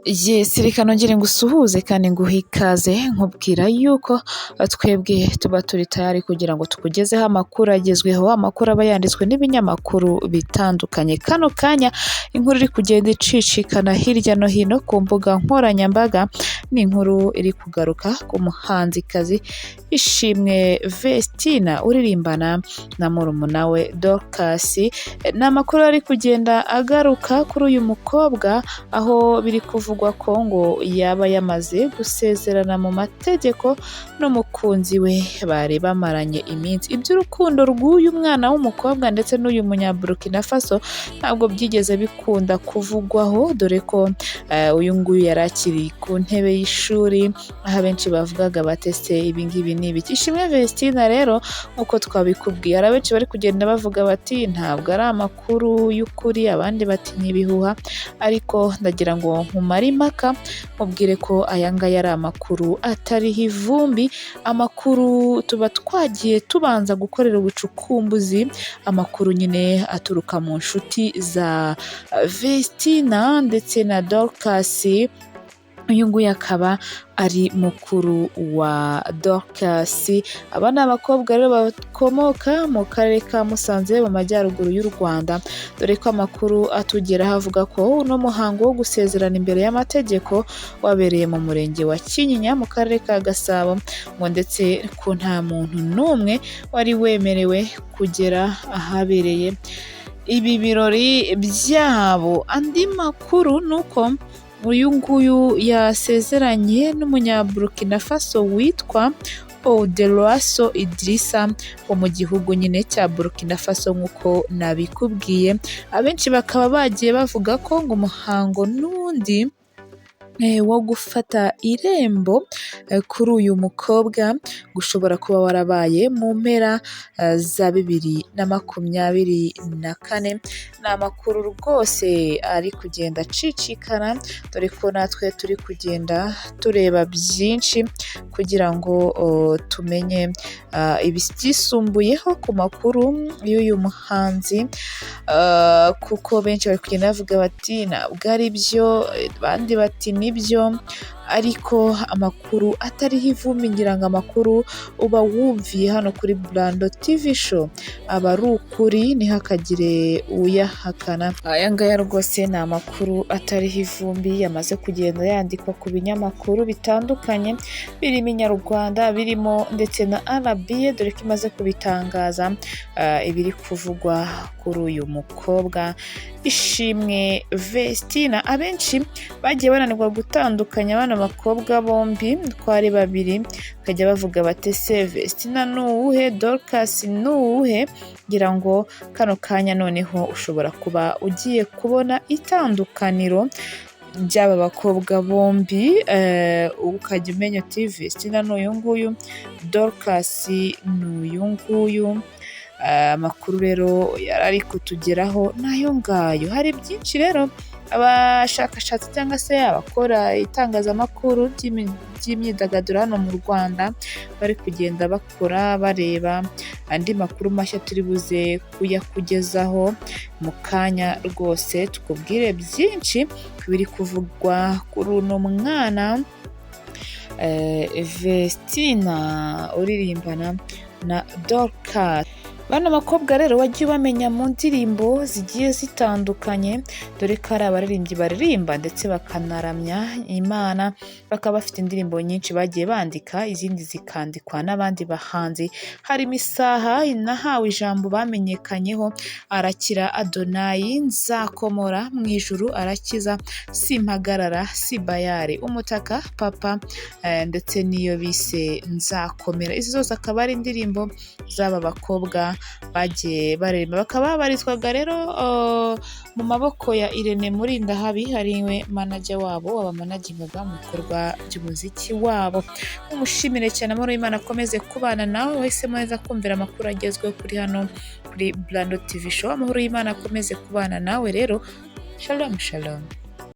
Yes, reka nongere ngusuhuze kandi nguhe ikaze nkubwira yuko twebwe tuba turi tayari kugira ngo tukugezeho amakuru agezweho, amakuru aba yanditswe n'ibinyamakuru bitandukanye. Kano kanya inkuru iri kugenda icicikana hirya no hino ku mbuga nkoranyambaga, ni inkuru iri kugaruka ku muhanzikazi Ishimwe Vestina uririmbana na murumuna we Dorcas. Ni amakuru ari kugenda agaruka kuri uyu mukobwa, aho biri kuvugwa ko ngo yaba yamaze gusezerana mu mategeko n'umukunzi we bari bamaranye iminsi. Iby'urukundo rw'uyu mwana w'umukobwa ndetse n'uyu munyaburkina Faso ntabwo byigeze bikunda kuvugwaho, dore ko uyu nguyu yari akiri ku ntebe y'ishuri, aho abenshi bavugaga batese ibingibi ni ibiki. Ishimwe Vestina rero nk'uko twabikubwiye, hari abenshi bari kugenda bavuga bati ntabwo ari amakuru y'ukuri, abandi bati ni ibihuha, ariko ndagira ngo nkumare impaka mubwire ko aya ngaya ari amakuru atariho ivumbi, amakuru tuba twagiye tubanza gukorera ubucukumbuzi, amakuru nyine aturuka mu nshuti za Vestina ndetse na Dorcas. Uyu nguyu akaba ari mukuru wa Dorcas. Aba ni abakobwa rero bakomoka mu karere ka Musanze mu majyaruguru y'u Rwanda, dore ko amakuru atugeraho avuga ko uno muhango wo gusezerana imbere y'amategeko wabereye mu murenge wa Kinyinya mu karere ka Gasabo, ngo ndetse ko nta muntu n'umwe wari wemerewe kugera ahabereye ibi birori byabo. Andi makuru ni uko uyu nguyu yasezeranye n'umunyaburkina Faso witwa Odeloaso Idrissa wo mu gihugu nyine cya Burkina Faso nk'uko nabikubwiye. Abenshi bakaba bagiye bavuga ko ngo umuhango n'undi wo gufata irembo kuri uyu mukobwa gushobora kuba warabaye mu mpera za 2024. Ni amakuru rwose ari kugenda acicikana, dore ko natwe turi kugenda tureba byinshi kugira ngo tumenye ibyisumbuyeho ku makuru y'uyu muhanzi, kuko benshi bari kugenda bavuga bati ntabwo ari byo, abandi bati nibyo, ariko amakuru atariho ivumbi, ngira ngo amakuru uba wumviye hano kuri Blando TV show aba ari ukuri, ntihakagire uyahakana. Aya ngaya rwose ni amakuru atariho ivumbi, yamaze kugenda yandikwa ku binyamakuru bitandukanye birimo Inyarwanda, birimo ndetse na RBA, dore ko imaze kubitangaza ibiri kuvugwa kuri uyu mukobwa Ishimwe Vestina. Abenshi bagiye bananirwa gutandukanya bano bakobwa bombi ko ari babiri, bakajya bavuga bati se Vestina ni uwuhe, Dorcas ni uwuhe? Ngira ngo kano kanya noneho ushobora kuba ugiye kubona itandukaniro by'aba bakobwa bombi, ukajya umenya ati Vestina ni uyu nguyu, Dorcas ni uyu nguyu. Amakuru rero yari ari kutugeraho nayo ngayo. Hari byinshi rero abashakashatsi cyangwa se abakora itangazamakuru by'imyidagaduro hano mu Rwanda bari kugenda bakora, bareba andi makuru mashya turi buze kuyakugezaho mu kanya. Rwose tukubwire byinshi biri kuvugwa kuri uno mwana Vestina uririmbana na Dorcas. Bano bakobwa rero wagiye ubamenya mu ndirimbo zigiye zitandukanye, dore ko ari abaririmbyi baririmba ndetse bakanaramya Imana, bakaba bafite indirimbo nyinshi bagiye bandika, izindi zikandikwa n'abandi bahanzi. Harimo Isaha, Nahawe Ijambo bamenyekanyeho, Arakira Adonayi, Nzakomora, Mu Ijuru Arakiza, Simpagarara, Sibayari, Umutaka, Papa, ndetse n'iyo bise Nzakomera. Izi zose akaba ari indirimbo z'aba bakobwa bagiye baremba, bakaba babarizwaga rero mu maboko ya Irene Murindahabi, ariwe manager wabo, wabamanagingaga mu bikorwa by'umuziki wabo. Umushimire cyane, amahoro y'Imana akomeze kubana nawe wese mwiza kumvira amakuru agezweho kuri hano kuri Blando TV show. Amahoro y'Imana akomeze kubana nawe rero. Shalom shalom.